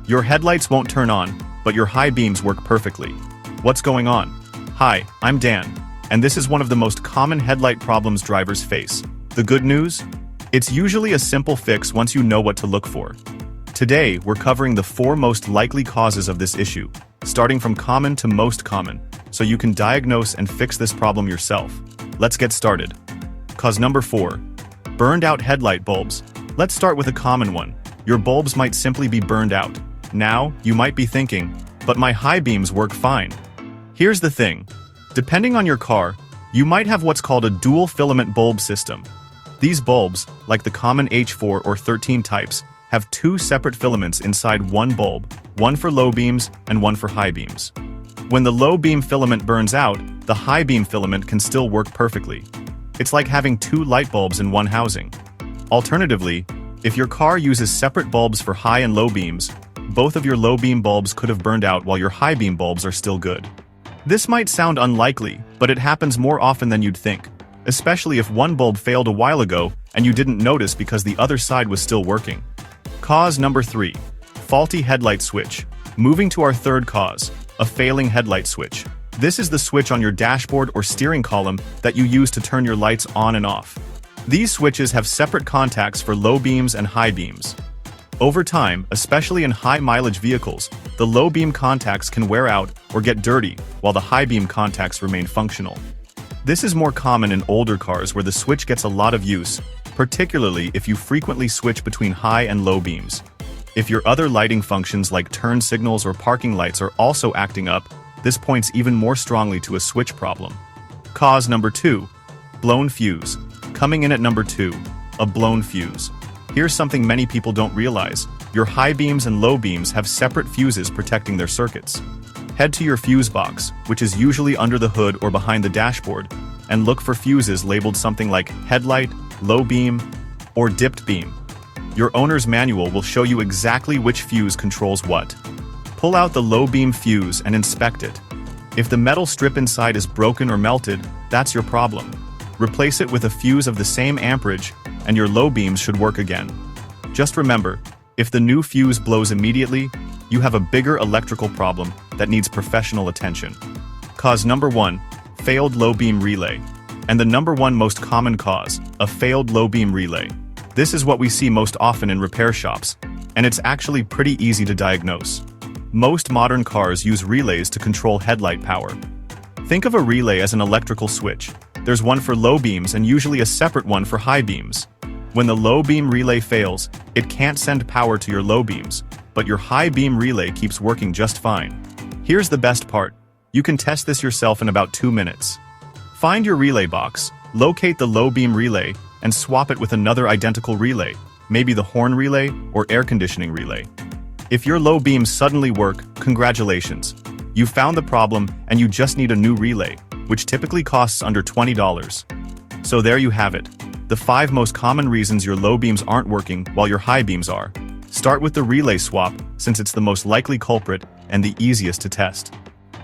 Your headlights won't turn on, but your high beams work perfectly. What's going on? Hi, I'm Dan, and this is one of the most common headlight problems drivers face. The good news? It's usually a simple fix once you know what to look for. Today, we're covering the 4 most likely causes of this issue, starting from common to most common, so you can diagnose and fix this problem yourself. Let's get started. Cause number 4. Burned out headlight bulbs. Let's start with a common one. Your bulbs might simply be burned out. Now, you might be thinking, but my high beams work fine. Here's the thing. Depending on your car, you might have what's called a dual filament bulb system. These bulbs, like the common H4 or 13 types, have 2 separate filaments inside one bulb, one for low beams and one for high beams. When the low beam filament burns out, the high beam filament can still work perfectly. It's like having 2 light bulbs in one housing. Alternatively, if your car uses separate bulbs for high and low beams, both of your low beam bulbs could have burned out while your high beam bulbs are still good. This might sound unlikely, but it happens more often than you'd think, especially if one bulb failed a while ago and you didn't notice because the other side was still working. Cause number 3. Faulty headlight switch. Moving to our third cause, a failing headlight switch. This is the switch on your dashboard or steering column that you use to turn your lights on and off. These switches have separate contacts for low beams and high beams. Over time, especially in high-mileage vehicles, the low beam contacts can wear out or get dirty, while the high beam contacts remain functional. This is more common in older cars where the switch gets a lot of use, particularly if you frequently switch between high and low beams. If your other lighting functions like turn signals or parking lights are also acting up, this points even more strongly to a switch problem. Cause number 2. Blown fuse. Coming in at number 2, a blown fuse. Here's something many people don't realize. Your high beams and low beams have separate fuses protecting their circuits. Head to your fuse box, which is usually under the hood or behind the dashboard, and look for fuses labeled something like headlight, low beam, or dipped beam. Your owner's manual will show you exactly which fuse controls what. Pull out the low beam fuse and inspect it. If the metal strip inside is broken or melted, that's your problem. Replace it with a fuse of the same amperage, and your low beams should work again. Just remember, if the new fuse blows immediately, you have a bigger electrical problem that needs professional attention. Cause number 1, failed low beam relay. And the number 1 most common cause, a failed low beam relay. This is what we see most often in repair shops, and it's actually pretty easy to diagnose. Most modern cars use relays to control headlight power. Think of a relay as an electrical switch. There's one for low beams and usually a separate one for high beams. When the low beam relay fails, it can't send power to your low beams, but your high beam relay keeps working just fine. Here's the best part. You can test this yourself in about 2 minutes. Find your relay box, locate the low beam relay, and swap it with another identical relay, maybe the horn relay or air conditioning relay. If your low beams suddenly work, congratulations. You found the problem and you just need a new relay, which typically costs under $20. So there you have it. The 5 most common reasons your low beams aren't working while your high beams are. Start with the relay swap, since it's the most likely culprit and the easiest to test.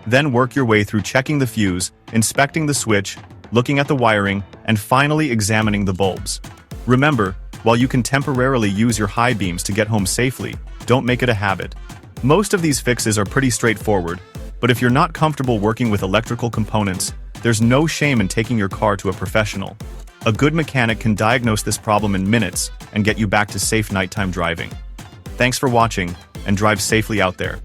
Then work your way through checking the fuse, inspecting the switch, looking at the wiring, and finally examining the bulbs. Remember, while you can temporarily use your high beams to get home safely, don't make it a habit. Most of these fixes are pretty straightforward, but if you're not comfortable working with electrical components, there's no shame in taking your car to a professional. A good mechanic can diagnose this problem in minutes and get you back to safe nighttime driving. Thanks for watching, and drive safely out there.